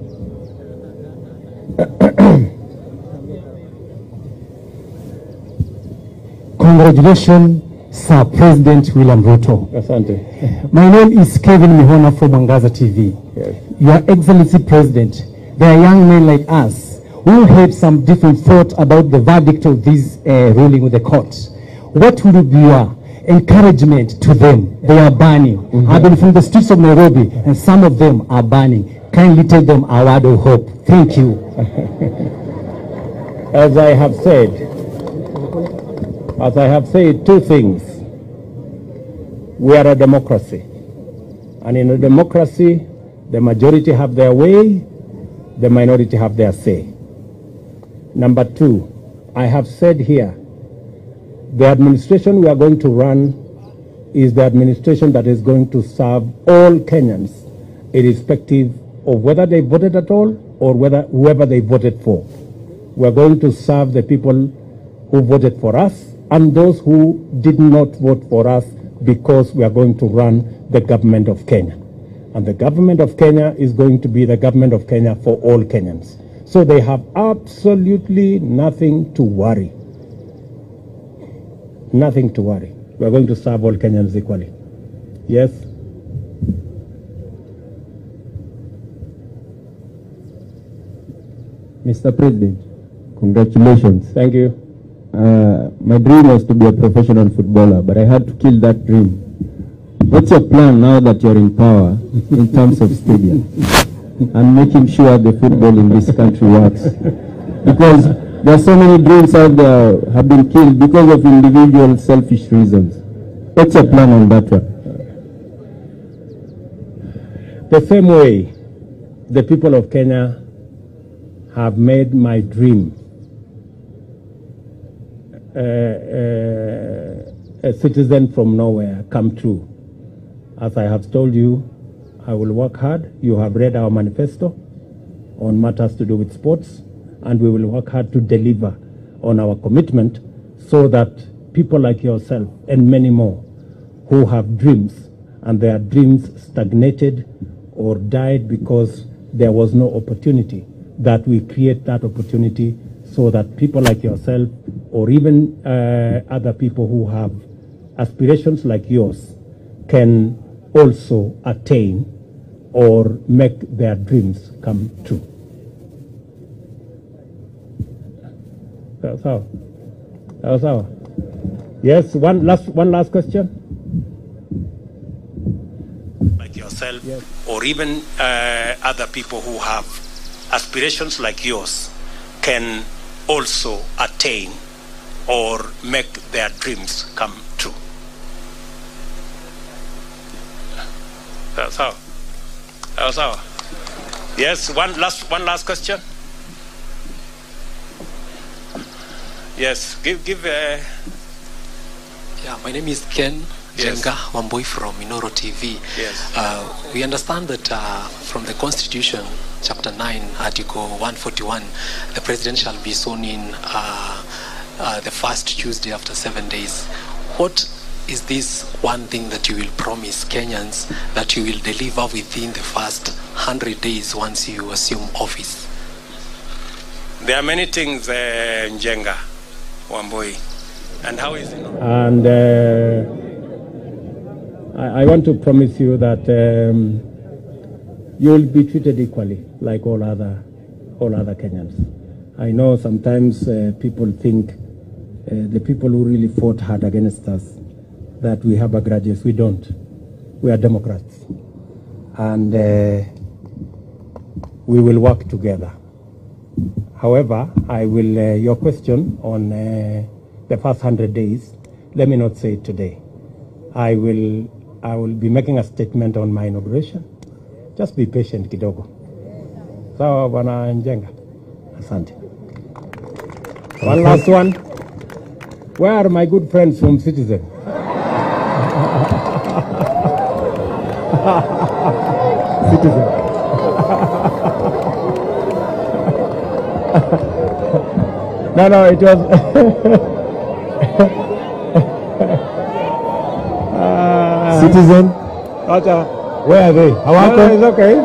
Congratulations, Sir President William Ruto. Asante. My name is Kevin Mihona from Mwangaza TV. Yes. Your Excellency President, there are young men like us who had some different thought about the verdict of this ruling with the court. What will be your encouragement to them? They are burning. I've been from the streets of Nairobi and some of them are burning. Kindly tell them a word of hope. Thank you. As I have said, two things. We are a democracy. And in a democracy, the majority have their way, the minority have their say. Number two, I have said here, the administration we are going to run is the administration that is going to serve all Kenyans, irrespective of whether they voted at all or whoever they voted for. We are going to serve the people who voted for us and those who did not vote for us, because we are going to run the government of Kenya. And the government of Kenya is going to be the government of Kenya for all Kenyans. So they have absolutely nothing to worry. Nothing to worry. We are going to serve all Kenyans equally. Yes? Mr. President, congratulations. Thank you. My dream was to be a professional footballer, but I had to kill that dream. What's your plan now that you're in power in terms of stadium and making sure the football in this country works? Because there are so many dreams out there have been killed because of individual selfish reasons. What's your plan on that one? The same way the people of Kenya have made my dream a citizen from nowhere come true. As I have told you, I will work hard. You have read our manifesto on matters to do with sports, and we will work hard to deliver on our commitment so that people like yourself and many more who have dreams and their dreams stagnated or died because there was no opportunity, that we create that opportunity so that people like yourself or even other people who have aspirations like yours can also attain or make their dreams come true. That's how. That's how. Yes, one last question. Like yourself, yes, or even other people who have aspirations like yours can also attain or make their dreams come true. That's how. That's how. Yes, one last question. Yes, give. Yeah, my name is Ken Jenga Wamboi from Minoro TV. Yes. We understand that from the Constitution, Chapter 9, Article 141, the President shall be sworn in the first Tuesday after 7 days. What is this one thing that you will promise Kenyans that you will deliver within the first 100 days once you assume office? There are many things, Njenga Wamboi. And how is it? And I want to promise you that you will be treated equally like all other Kenyans. I know sometimes people think the people who really fought hard against us that we have a grudges. We don't. We are Democrats. And we will work together. However, your question on the first 100 days, let me not say it today. I will be making a statement on my inauguration, Just be patient kidogo. Sawa bwana Njenga. Asante. One last one. Where are my good friends from Citizen? Citizen. No, it was Citizen. Where are they? Hawako? No, it's okay.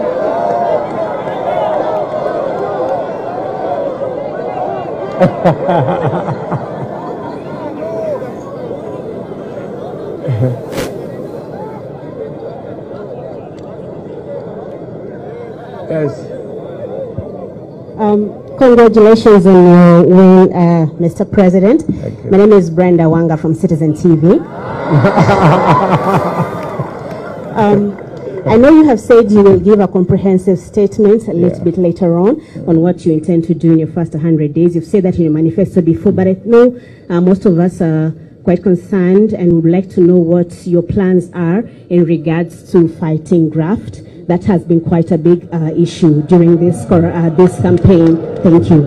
Yes. Congratulations on your win, Mr. President. Thank you. My name is Brenda Wanga from Citizen TV. I know you have said you will give a comprehensive statement a little bit later on what you intend to do in your first 100 days. You've said that in your manifesto before, but I know most of us are quite concerned and would like to know what your plans are in regards to fighting graft. That has been quite a big issue during this campaign. Thank you.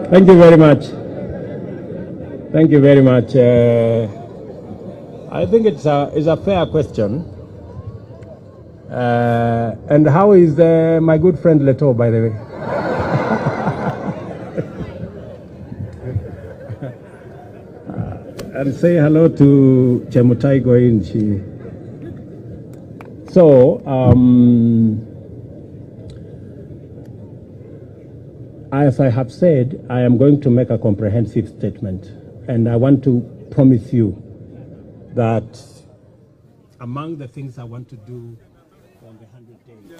Thank you very much. Thank you very much. I think it's a fair question. And how is my good friend Leto, by the way? And say hello to Chemutai Goinchi. So, as I have said, I am going to make a comprehensive statement, and I want to promise you that among the things I want to do on the 100 days,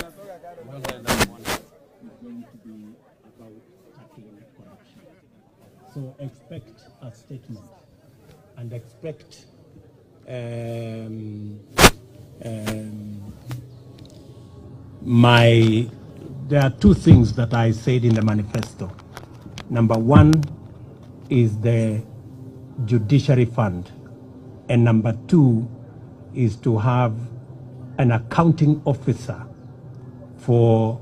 one is going to be about tackling corruption. So expect a statement and expect there are two things that I said in the manifesto. Number one is the judiciary fund, and number two is to have an accounting officer for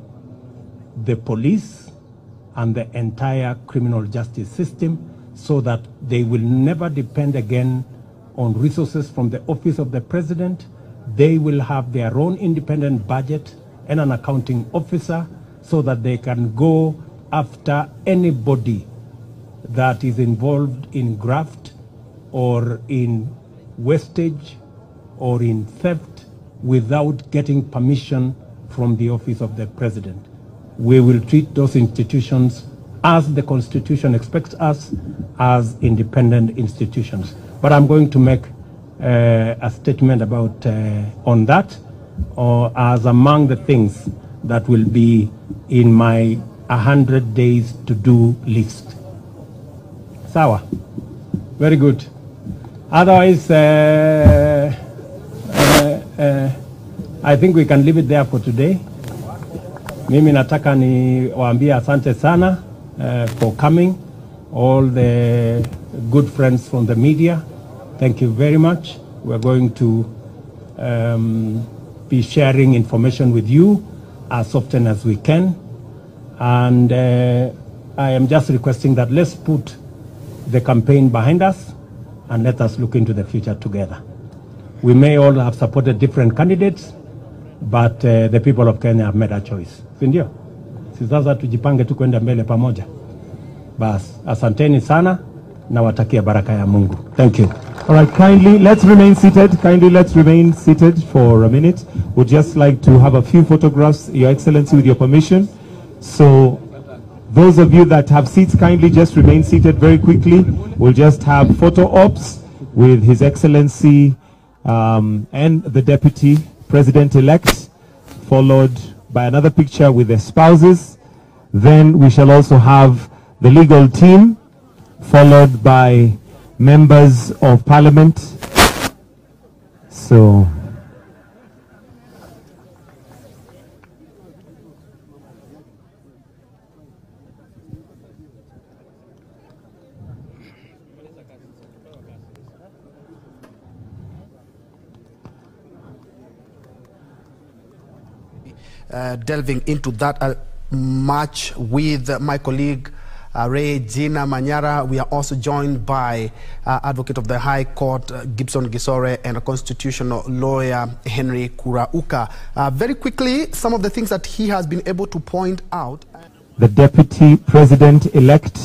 the police and the entire criminal justice system, so that they will never depend again on resources from the office of the president. They will have their own independent budget and an accounting officer, so that they can go after anybody that is involved in graft or in wastage or in theft without getting permission from the office of the president. We will treat those institutions as the Constitution expects us, as independent institutions. But I'm going to make a statement about on that, or as among the things that will be in my 100 days to do list. Sawa, very good. Otherwise, I think we can leave it there for today. Mimi nataka ni waambie asante sana for coming, all the good friends from the media. Thank you very much. We're going to be sharing information with you as often as we can. And I am just requesting that let's put the campaign behind us and let us look into the future together. We may all have supported different candidates, but the people of Kenya have made a choice. Sindio? Sasa tujipange tu kwenda mbele pamoja. Bas, asanteni sana na watakia baraka ya Mungu. Thank you. All right, kindly, let's remain seated. Kindly, let's remain seated for a minute. We'd just like to have a few photographs, Your Excellency, with your permission. So, those of you that have seats, kindly just remain seated very quickly. We'll just have photo ops with His Excellency and the Deputy President-elect, followed by another picture with the spouses. Then we shall also have the legal team, followed by members of parliament. So, delving into that much with my colleague Ray Gina Manyara. We are also joined by Advocate of the High Court Gibson Gisore and a constitutional lawyer Henry Kurauka. Very quickly, some of the things that he has been able to point out. The Deputy President-elect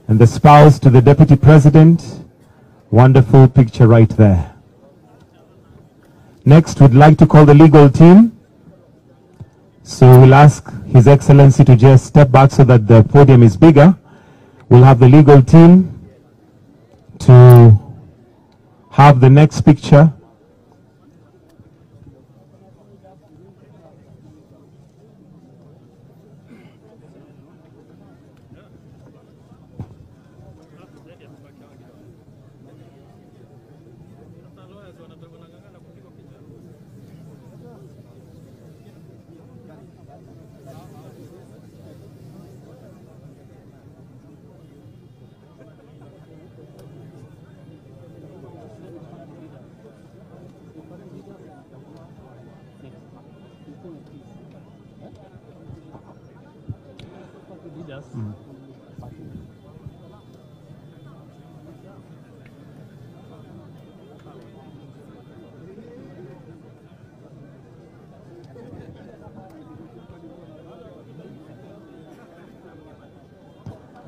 and the spouse to the Deputy President. Wonderful picture right there. Next, we'd like to call the legal team. So we'll ask His Excellency to just step back so that the podium is bigger. We'll have the legal team to have the next picture.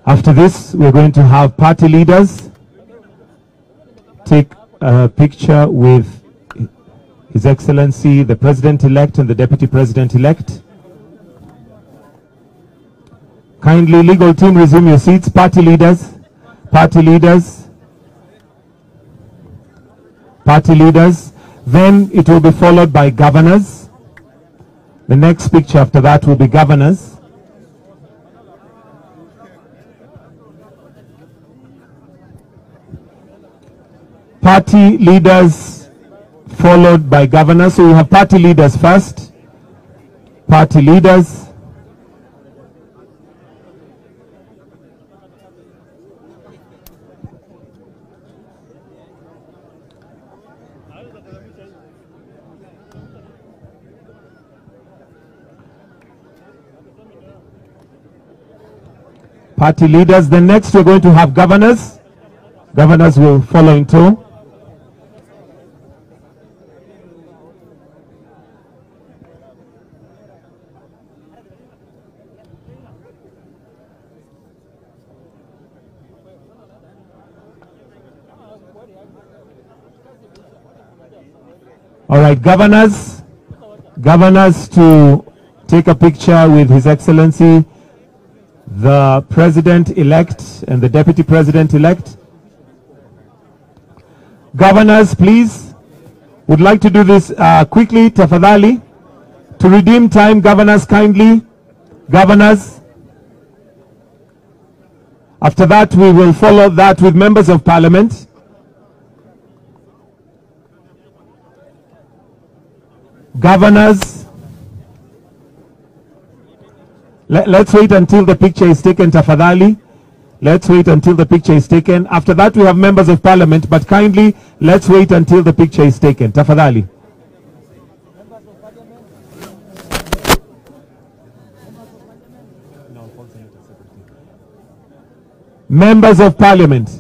After this, we're going to have party leaders take a picture with His Excellency, the President-elect and the Deputy President-elect. Kindly, legal team, resume your seats. Party leaders, party leaders, party leaders. Then it will be followed by governors. The next picture after that will be governors. Party leaders followed by governors. So we have party leaders first. Party leaders. Party leaders. Then next we're going to have governors. Governors will follow in tow. All right, governors to take a picture with His Excellency, the President-elect and the Deputy President-elect. Governors, please, would like to do this quickly, tafadhali. To redeem time, governors, kindly. Governors. After that, we will follow that with members of parliament. Governors. Let's wait until the picture is taken, tafadhali. Let's wait until the picture is taken. After that, we have members of parliament, but kindly, let's wait until the picture is taken. Tafadhali. Members of parliament.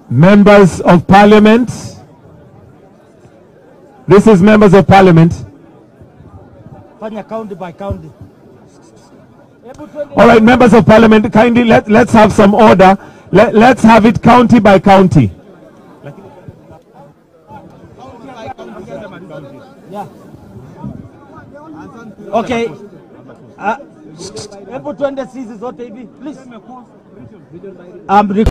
Members of parliament. This is members of parliament. County by county. All right, members of parliament, kindly let's have some order. Let's have it county by county. Yeah. Okay. Hebu twende sisi zote hivi, please.